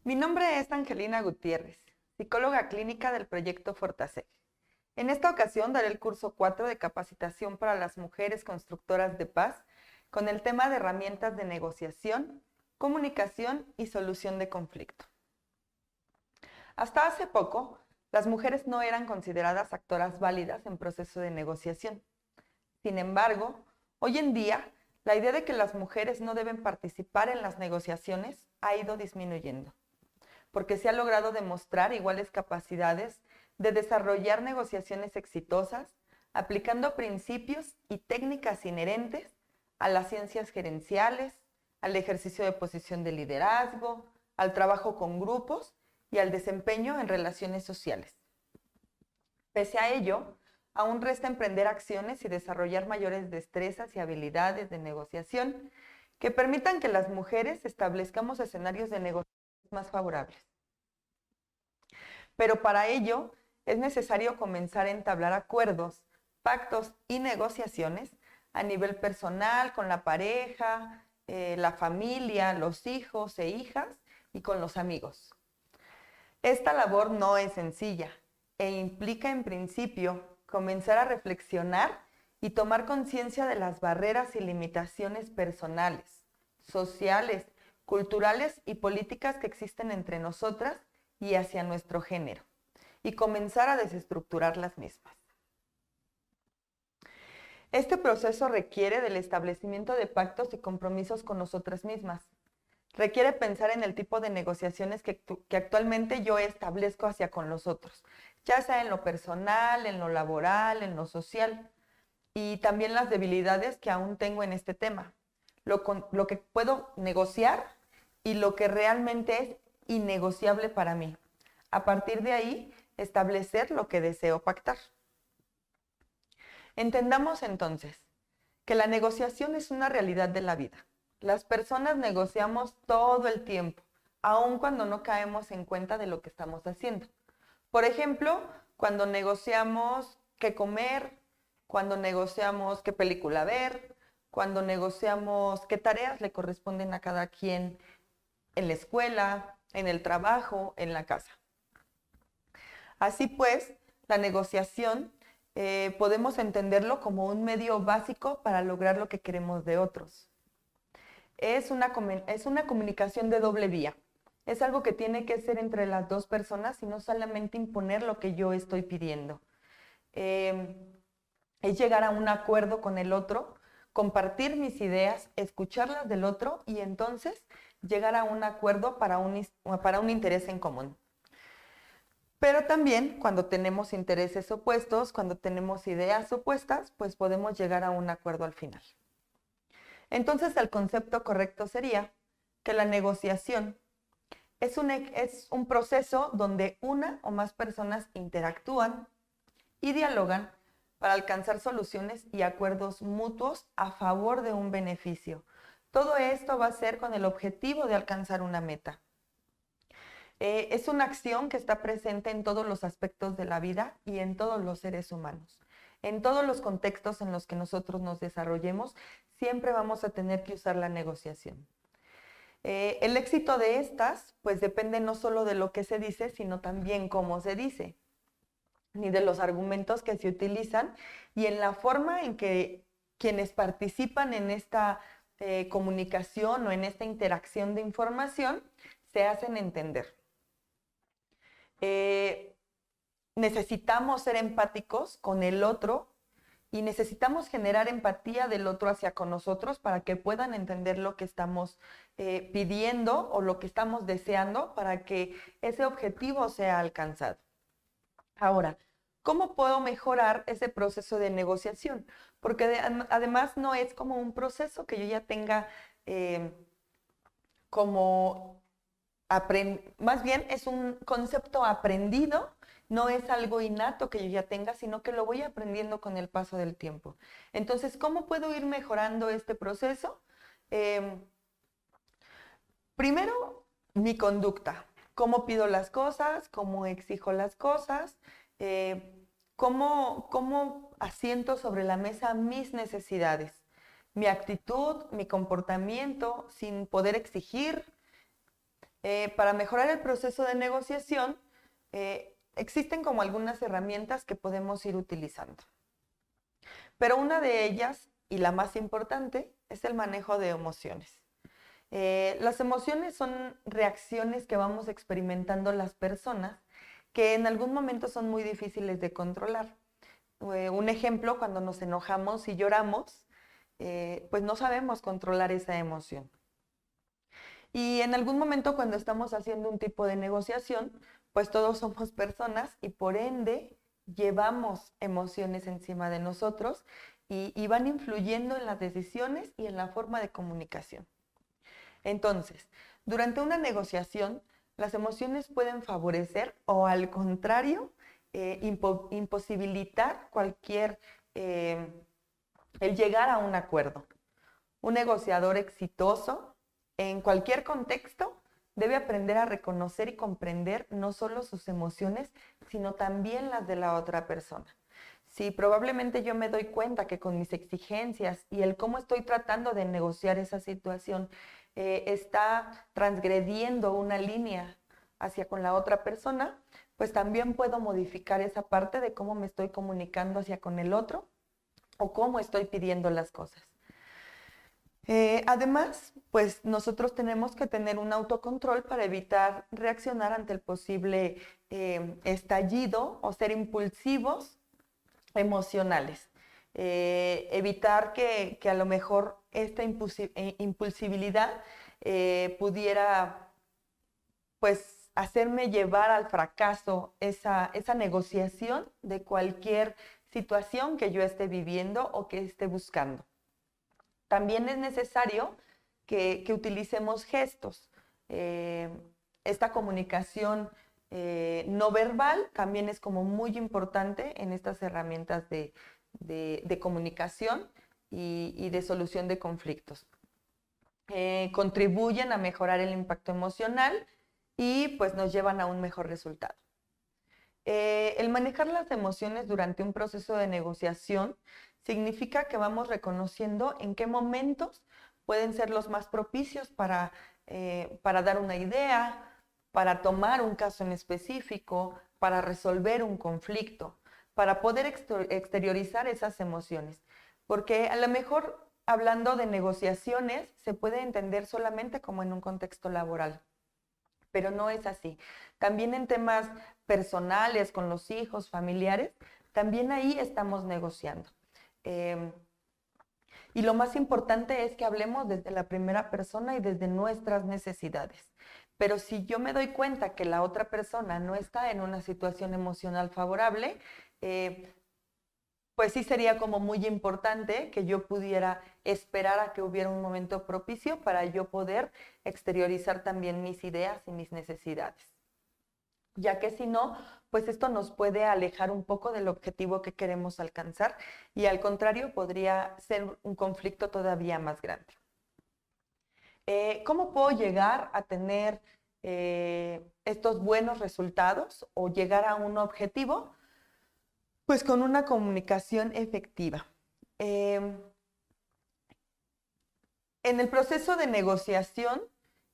Mi nombre es Angelina Gutiérrez, psicóloga clínica del proyecto Fortasec. En esta ocasión daré el curso 4 de capacitación para las mujeres constructoras de paz con el tema de herramientas de negociación, comunicación y solución de conflicto. Hasta hace poco, las mujeres no eran consideradas actoras válidas en proceso de negociación. Sin embargo, hoy en día, la idea de que las mujeres no deben participar en las negociaciones ha ido disminuyendo, porque se ha logrado demostrar iguales capacidades de desarrollar negociaciones exitosas, aplicando principios y técnicas inherentes a las ciencias gerenciales, al ejercicio de posición de liderazgo, al trabajo con grupos y al desempeño en relaciones sociales. Pese a ello, aún resta emprender acciones y desarrollar mayores destrezas y habilidades de negociación que permitan que las mujeres establezcamos escenarios de negociación más favorables. Pero para ello es necesario comenzar a entablar acuerdos, pactos y negociaciones a nivel personal, con la pareja, la familia, los hijos e hijas y con los amigos. Esta labor no es sencilla e implica en principio comenzar a reflexionar y tomar conciencia de las barreras y limitaciones personales, sociales, culturales y políticas que existen entre nosotras y hacia nuestro género, y comenzar a desestructurar las mismas. Este proceso requiere del establecimiento de pactos y compromisos con nosotras mismas. Requiere pensar en el tipo de negociaciones que actualmente yo establezco hacia con los otros, ya sea en lo personal, en lo laboral, en lo social, y también las debilidades que aún tengo en este tema, lo que puedo negociar y lo que realmente es innegociable para mí. A partir de ahí, establecer lo que deseo pactar. Entendamos entonces que la negociación es una realidad de la vida. Las personas negociamos todo el tiempo, aun cuando no caemos en cuenta de lo que estamos haciendo. Por ejemplo, cuando negociamos qué comer, cuando negociamos qué película ver, cuando negociamos qué tareas le corresponden a cada quien en la escuela, en el trabajo, en la casa. Así pues, la negociación podemos entenderlo como un medio básico para lograr lo que queremos de otros. Es una comunicación de doble vía. Es algo que tiene que ser entre las dos personas y no solamente imponer lo que yo estoy pidiendo. Es llegar a un acuerdo con el otro, compartir mis ideas, escucharlas del otro y entonces llegar a un acuerdo para un interés en común. Pero también cuando tenemos intereses opuestos, cuando tenemos ideas opuestas, pues podemos llegar a un acuerdo al final. Entonces el concepto correcto sería que la negociación es un proceso donde una o más personas interactúan y dialogan para alcanzar soluciones y acuerdos mutuos a favor de un beneficio. Todo esto va a ser con el objetivo de alcanzar una meta. Es una acción que está presente en todos los aspectos de la vida y en todos los seres humanos. En todos los contextos en los que nosotros nos desarrollemos, siempre vamos a tener que usar la negociación. El éxito de estas, pues depende no solo de lo que se dice, sino también cómo se dice, ni de los argumentos que se utilizan y en la forma en que quienes participan en esta comunicación o en esta interacción de información se hacen entender. Necesitamos ser empáticos con el otro y necesitamos generar empatía del otro hacia con nosotros para que puedan entender lo que estamos pidiendo o lo que estamos deseando para que ese objetivo sea alcanzado. Ahora, ¿cómo puedo mejorar ese proceso de negociación? Porque además no es como un proceso que yo ya tenga más bien es un concepto aprendido, no es algo innato que yo ya tenga, sino que lo voy aprendiendo con el paso del tiempo. Entonces, ¿cómo puedo ir mejorando este proceso? Primero, mi conducta. ¿Cómo pido las cosas? ¿Cómo exijo las cosas? ¿Cómo asiento sobre la mesa mis necesidades? Mi actitud, mi comportamiento, sin poder exigir, Para mejorar el proceso de negociación, existen como algunas herramientas que podemos ir utilizando. Pero una de ellas, y la más importante, es el manejo de emociones. Las emociones son reacciones que vamos experimentando las personas que en algún momento son muy difíciles de controlar. Un ejemplo, cuando nos enojamos y lloramos, pues no sabemos controlar esa emoción. Y en algún momento cuando estamos haciendo un tipo de negociación, pues todos somos personas y por ende llevamos emociones encima de nosotros y van influyendo en las decisiones y en la forma de comunicación. Entonces, durante una negociación, las emociones pueden favorecer o al contrario, imposibilitar el llegar a un acuerdo. Un negociador exitoso, en cualquier contexto, debe aprender a reconocer y comprender no solo sus emociones, sino también las de la otra persona. Si probablemente yo me doy cuenta que con mis exigencias y el cómo estoy tratando de negociar esa situación está transgrediendo una línea hacia con la otra persona, pues también puedo modificar esa parte de cómo me estoy comunicando hacia con el otro o cómo estoy pidiendo las cosas. Además, pues nosotros tenemos que tener un autocontrol para evitar reaccionar ante el posible estallido o ser impulsivos emocionales. Evitar que a lo mejor esta impulsibilidad pudiera pues hacerme llevar al fracaso esa negociación de cualquier situación que yo esté viviendo o que esté buscando. También es necesario que utilicemos gestos. Esta comunicación no verbal también es como muy importante en estas herramientas de comunicación y de solución de conflictos. Contribuyen a mejorar el impacto emocional y pues nos llevan a un mejor resultado. El manejar las emociones durante un proceso de negociación significa que vamos reconociendo en qué momentos pueden ser los más propicios para dar una idea, para tomar un caso en específico, para resolver un conflicto, para poder exteriorizar esas emociones. Porque a lo mejor hablando de negociaciones se puede entender solamente como en un contexto laboral, pero no es así. También en temas personales, con los hijos, familiares, también ahí estamos negociando. Y lo más importante es que hablemos desde la primera persona y desde nuestras necesidades. Pero si yo me doy cuenta que la otra persona no está en una situación emocional favorable, pues sí sería como muy importante que yo pudiera esperar a que hubiera un momento propicio para yo poder exteriorizar también mis ideas y mis necesidades. Ya que si no, pues esto nos puede alejar un poco del objetivo que queremos alcanzar y al contrario podría ser un conflicto todavía más grande. ¿Cómo puedo llegar a tener estos buenos resultados o llegar a un objetivo? Pues con una comunicación efectiva. En el proceso de negociación,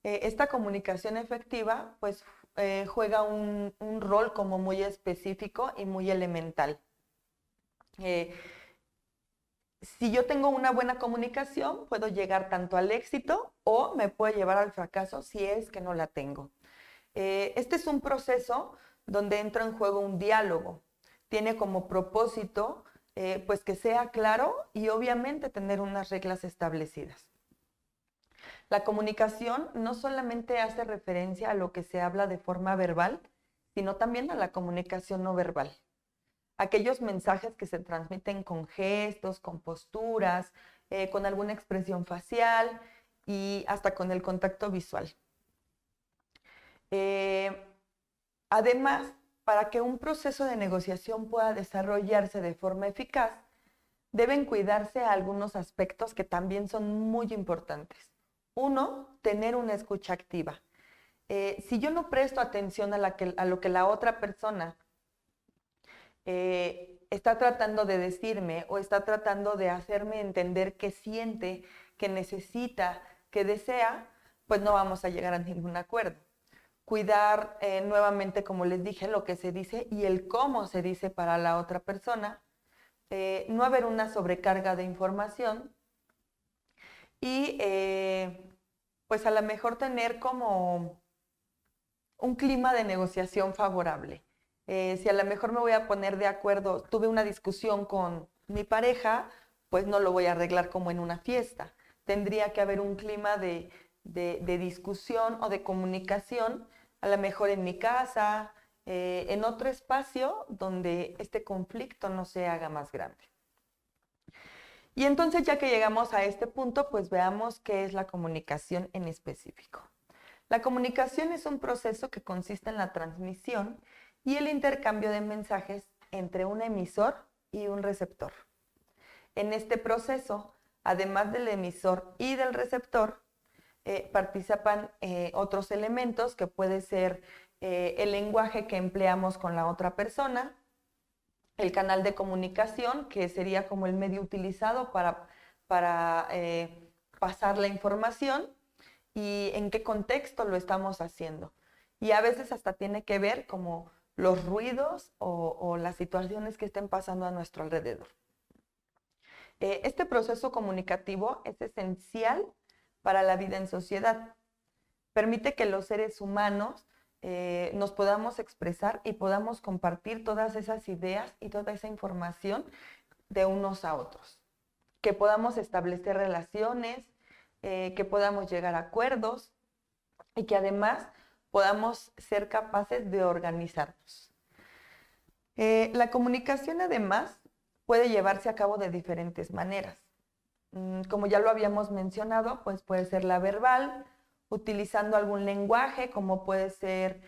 esta comunicación efectiva pues juega un rol como muy específico y muy elemental. Si yo tengo una buena comunicación, puedo llegar tanto al éxito o me puede llevar al fracaso si es que no la tengo. Este es un proceso donde entra en juego un diálogo. Tiene como propósito pues que sea claro y obviamente tener unas reglas establecidas. La comunicación no solamente hace referencia a lo que se habla de forma verbal, sino también a la comunicación no verbal. Aquellos mensajes que se transmiten con gestos, con posturas, con alguna expresión facial y hasta con el contacto visual. Además, para que un proceso de negociación pueda desarrollarse de forma eficaz, deben cuidarse algunos aspectos que también son muy importantes. Uno, tener una escucha activa. Si yo no presto atención a lo que la otra persona está tratando de decirme o está tratando de hacerme entender que siente, que necesita, que desea, pues no vamos a llegar a ningún acuerdo. cuidar nuevamente, como les dije, lo que se dice y el cómo se dice para la otra persona, no haber una sobrecarga de información y pues a lo mejor tener como un clima de negociación favorable. Si a lo mejor me voy a poner de acuerdo, tuve una discusión con mi pareja, pues no lo voy a arreglar como en una fiesta. Tendría que haber un clima de discusión o de comunicación, a lo mejor en mi casa, en otro espacio donde este conflicto no se haga más grande. Y entonces, ya que llegamos a este punto, pues veamos qué es la comunicación en específico. La comunicación es un proceso que consiste en la transmisión y el intercambio de mensajes entre un emisor y un receptor. En este proceso, además del emisor y del receptor, participan otros elementos que puede ser el lenguaje que empleamos con la otra persona, el canal de comunicación, que sería como el medio utilizado para pasar la información y en qué contexto lo estamos haciendo. Y a veces hasta tiene que ver como los ruidos o las situaciones que estén pasando a nuestro alrededor. Este proceso comunicativo es esencial para la vida en sociedad. Permite que los seres humanos nos podamos expresar y podamos compartir todas esas ideas y toda esa información de unos a otros. Que podamos establecer relaciones, que podamos llegar a acuerdos y que además podamos ser capaces de organizarnos. La comunicación además puede llevarse a cabo de diferentes maneras. Como ya lo habíamos mencionado, pues puede ser la verbal, utilizando algún lenguaje, como puede ser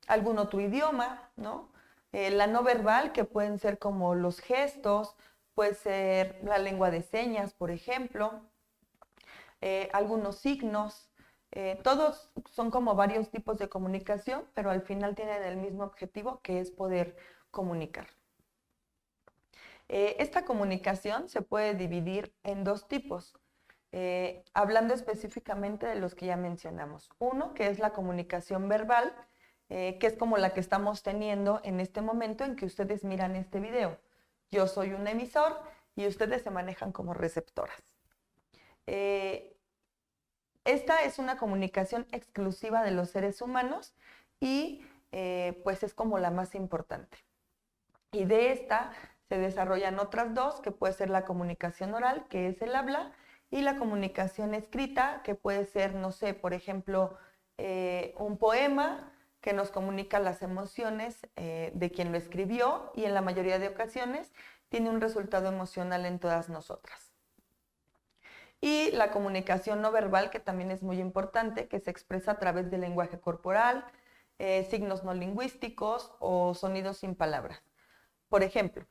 algún otro idioma, ¿no? La no verbal, que pueden ser como los gestos, puede ser la lengua de señas, por ejemplo, algunos signos. Todos son como varios tipos de comunicación, pero al final tienen el mismo objetivo, que es poder comunicar. Esta comunicación se puede dividir en dos tipos, hablando específicamente de los que ya mencionamos. Uno, que es la comunicación verbal, que es como la que estamos teniendo en este momento en que ustedes miran este video. Yo soy un emisor y ustedes se manejan como receptoras. Esta es una comunicación exclusiva de los seres humanos y pues es como la más importante. Y de esta se desarrollan otras dos, que puede ser la comunicación oral, que es el habla, y la comunicación escrita, que puede ser, no sé, por ejemplo, un poema que nos comunica las emociones de quien lo escribió y en la mayoría de ocasiones tiene un resultado emocional en todas nosotras. Y la comunicación no verbal, que también es muy importante, que se expresa a través del lenguaje corporal, signos no lingüísticos o sonidos sin palabras. Por ejemplo,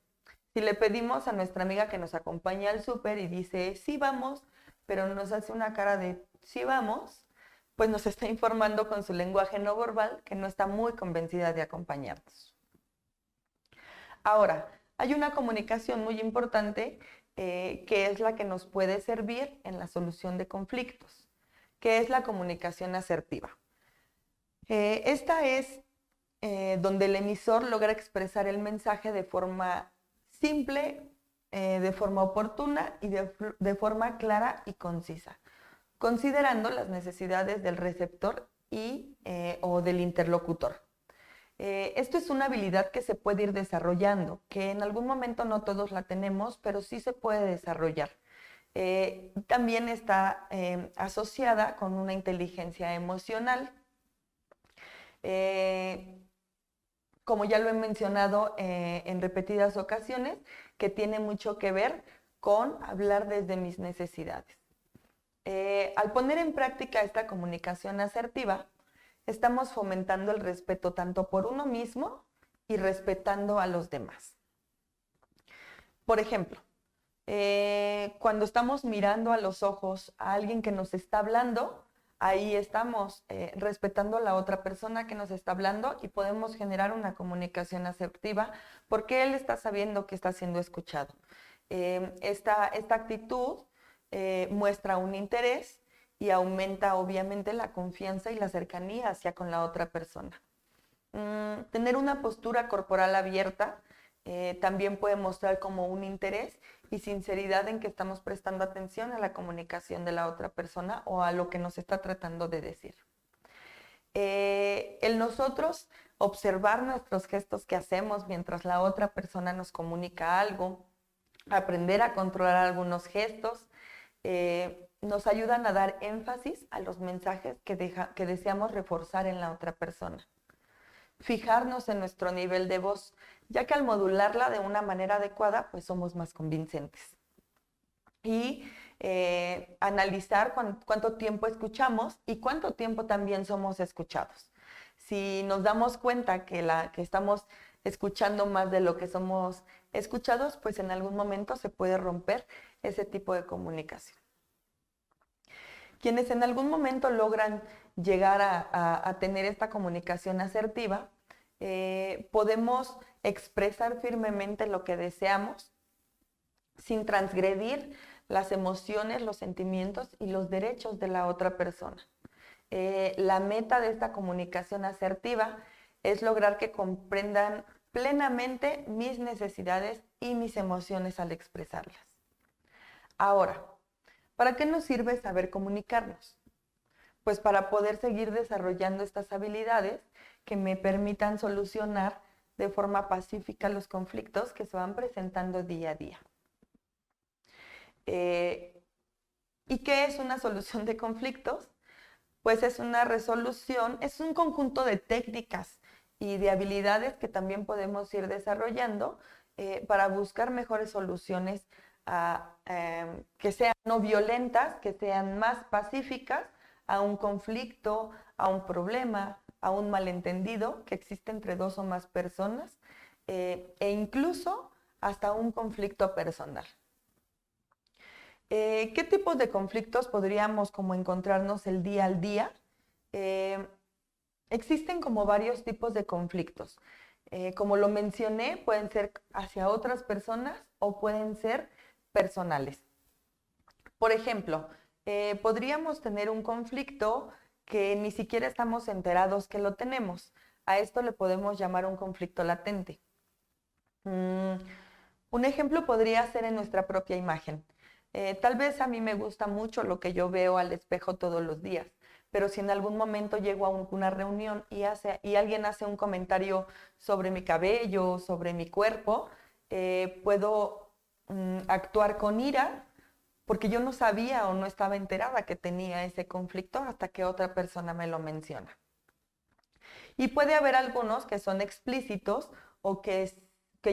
si le pedimos a nuestra amiga que nos acompañe al súper y dice, sí vamos, pero nos hace una cara de, sí vamos, pues nos está informando con su lenguaje no verbal que no está muy convencida de acompañarnos. Ahora, hay una comunicación muy importante que es la que nos puede servir en la solución de conflictos, que es la comunicación asertiva. Esta es donde el emisor logra expresar el mensaje de forma simple, de forma oportuna y de forma clara y concisa, considerando las necesidades del receptor o del interlocutor. Esto es una habilidad que se puede ir desarrollando, que en algún momento no todos la tenemos, pero sí se puede desarrollar. También está asociada con una inteligencia emocional. Como ya lo he mencionado en repetidas ocasiones, que tiene mucho que ver con hablar desde mis necesidades. Al poner en práctica esta comunicación asertiva, estamos fomentando el respeto tanto por uno mismo y respetando a los demás. Por ejemplo, cuando estamos mirando a los ojos a alguien que nos está hablando, ahí estamos respetando a la otra persona que nos está hablando y podemos generar una comunicación asertiva porque él está sabiendo que está siendo escuchado. Esta actitud muestra un interés y aumenta obviamente la confianza y la cercanía hacia con la otra persona. Tener una postura corporal abierta también puede mostrar como un interés y sinceridad en que estamos prestando atención a la comunicación de la otra persona o a lo que nos está tratando de decir. El nosotros observar nuestros gestos que hacemos mientras la otra persona nos comunica algo, aprender a controlar algunos gestos, nos ayudan a dar énfasis a los mensajes que deseamos reforzar en la otra persona. Fijarnos en nuestro nivel de voz, ya que al modularla de una manera adecuada, pues somos más convincentes. Y analizar cuánto tiempo escuchamos y cuánto tiempo también somos escuchados. Si nos damos cuenta que estamos escuchando más de lo que somos escuchados, pues en algún momento se puede romper ese tipo de comunicación. Quienes en algún momento logran llegar a tener esta comunicación asertiva, podemos expresar firmemente lo que deseamos sin transgredir las emociones, los sentimientos y los derechos de la otra persona. La meta de esta comunicación asertiva es lograr que comprendan plenamente mis necesidades y mis emociones al expresarlas. Ahora, ¿para qué nos sirve saber comunicarnos? Pues para poder seguir desarrollando estas habilidades que me permitan solucionar de forma pacífica los conflictos que se van presentando día a día. ¿Y qué es una solución de conflictos? Pues es una resolución, es un conjunto de técnicas y de habilidades que también podemos ir desarrollando para buscar mejores soluciones que sean no violentas, que sean más pacíficas a un conflicto, a un problema, a un malentendido que existe entre dos o más personas e incluso hasta un conflicto personal. ¿Qué tipos de conflictos podríamos como encontrarnos el día al día? Existen como varios tipos de conflictos. Como lo mencioné, pueden ser hacia otras personas o pueden ser personales. Por ejemplo, podríamos tener un conflicto que ni siquiera estamos enterados que lo tenemos. A esto le podemos llamar un conflicto latente. Un ejemplo podría ser en nuestra propia imagen. Tal vez a mí me gusta mucho lo que yo veo al espejo todos los días, pero si en algún momento llego a una reunión y alguien hace un comentario sobre mi cabello, sobre mi cuerpo, puedo actuar con ira porque yo no sabía o no estaba enterada que tenía ese conflicto hasta que otra persona me lo menciona. Y puede haber algunos que son explícitos o que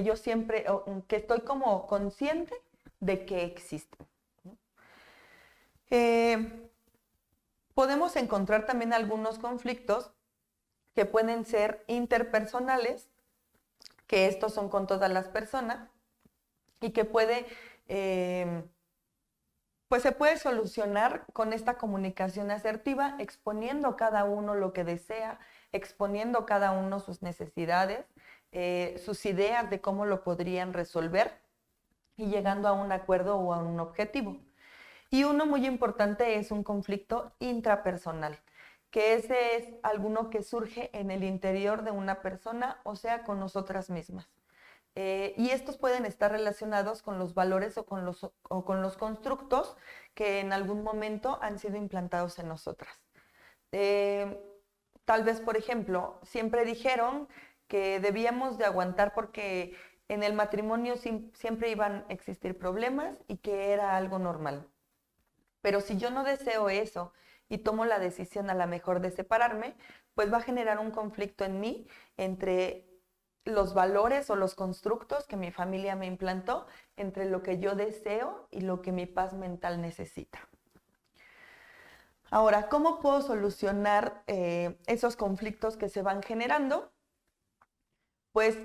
yo siempre, que estoy como consciente de que existen. Podemos encontrar también algunos conflictos que pueden ser interpersonales, que estos son con todas las personas y que pues se puede solucionar con esta comunicación asertiva, exponiendo cada uno lo que desea, exponiendo cada uno sus necesidades, sus ideas de cómo lo podrían resolver y llegando a un acuerdo o a un objetivo. Y uno muy importante es un conflicto intrapersonal, que ese es alguno que surge en el interior de una persona, o sea, con nosotras mismas. Y estos pueden estar relacionados con los valores o con los constructos que en algún momento han sido implantados en nosotras. Tal vez, por ejemplo, siempre dijeron que debíamos de aguantar porque en el matrimonio siempre iban a existir problemas y que era algo normal. Pero si yo no deseo eso y tomo la decisión a la mejor de separarme, pues va a generar un conflicto en mí entre los valores o los constructos que mi familia me implantó, entre lo que yo deseo y lo que mi paz mental necesita. Ahora, ¿cómo puedo solucionar esos conflictos que se van generando? Pues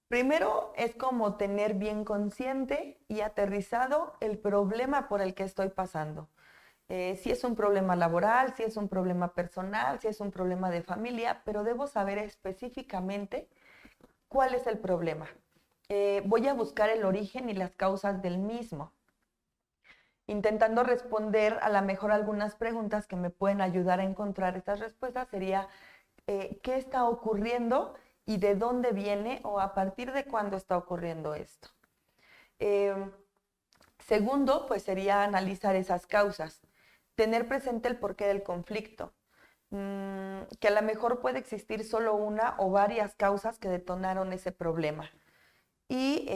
primero es como tener bien consciente y aterrizado el problema por el que estoy pasando. Si es un problema laboral, si es un problema personal, si es un problema de familia, pero debo saber específicamente cuál es el problema. Voy a buscar el origen y las causas del mismo. intentando responder a lo mejor algunas preguntas que me pueden ayudar a encontrar estas respuestas. Sería, ¿qué está ocurriendo y de dónde viene o a partir de cuándo está ocurriendo esto? Segundo, pues sería analizar esas causas, tener presente el porqué del conflicto, que a lo mejor puede existir solo una o varias causas que detonaron ese problema y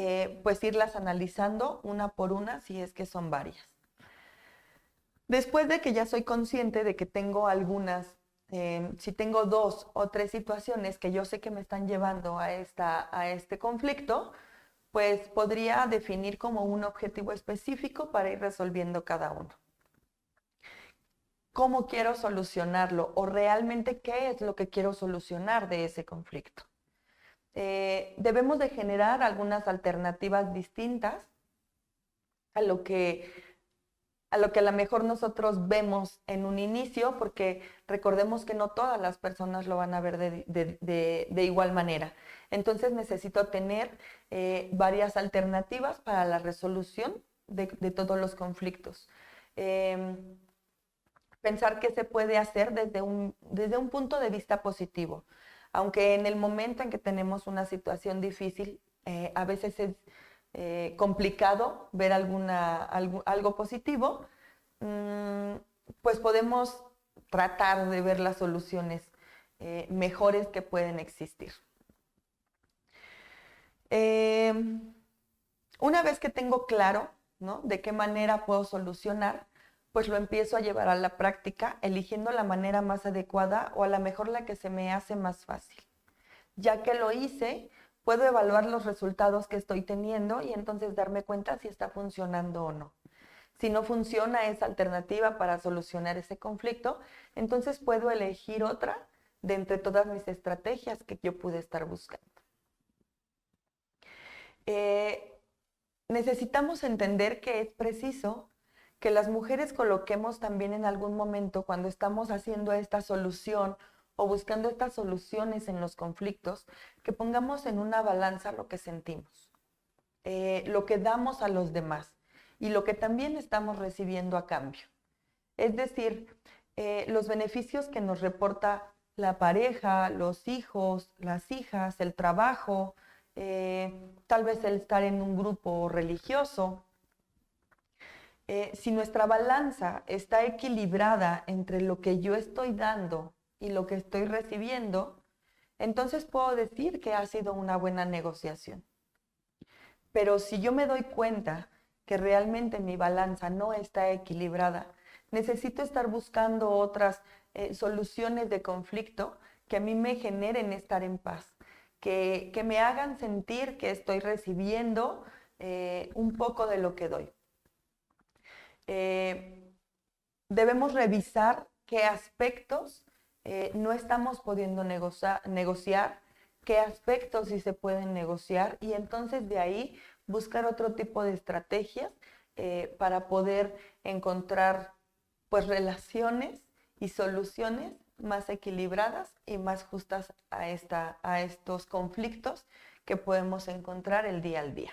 pues irlas analizando una por una si es que son varias. Después de que ya soy consciente de que tengo algunas, si tengo 2 o 3 situaciones que yo sé que me están llevando a este conflicto, pues podría definir como un objetivo específico para ir resolviendo cada uno. ¿Cómo quiero solucionarlo? O realmente, ¿qué es lo que quiero solucionar de ese conflicto? Debemos de generar algunas alternativas distintas a lo que a lo mejor nosotros vemos en un inicio, porque recordemos que no todas las personas lo van a ver de igual manera. Entonces necesito tener varias alternativas para la resolución de todos los conflictos. Pensar qué se puede hacer desde un punto de vista positivo. Aunque en el momento en que tenemos una situación difícil, a veces es complicado ver algo positivo, pues podemos tratar de ver las soluciones mejores que pueden existir. Una vez que tengo claro, ¿no?, de qué manera puedo solucionar, pues lo empiezo a llevar a la práctica, eligiendo la manera más adecuada o a lo mejor la que se me hace más fácil. Ya que lo hice, puedo evaluar los resultados que estoy teniendo y entonces darme cuenta si está funcionando o no. Si no funciona esa alternativa para solucionar ese conflicto, entonces puedo elegir otra de entre todas mis estrategias que yo pude estar buscando. Necesitamos entender que es preciso que las mujeres coloquemos también en algún momento, cuando estamos haciendo esta solución o buscando estas soluciones en los conflictos, que pongamos en una balanza lo que sentimos, lo que damos a los demás y lo que también estamos recibiendo a cambio. Es decir, los beneficios que nos reporta la pareja, los hijos, las hijas, el trabajo, tal vez el estar en un grupo religioso. Si nuestra balanza está equilibrada entre lo que yo estoy dando y lo que estoy recibiendo, entonces puedo decir que ha sido una buena negociación. Pero si yo me doy cuenta que realmente mi balanza no está equilibrada, necesito estar buscando otras soluciones de conflicto que a mí me generen estar en paz, que me hagan sentir que estoy recibiendo un poco de lo que doy. Debemos revisar qué aspectos no estamos pudiendo negociar, qué aspectos sí se pueden negociar y entonces de ahí buscar otro tipo de estrategias para poder encontrar pues relaciones y soluciones más equilibradas y más justas a estos conflictos que podemos encontrar el día al día.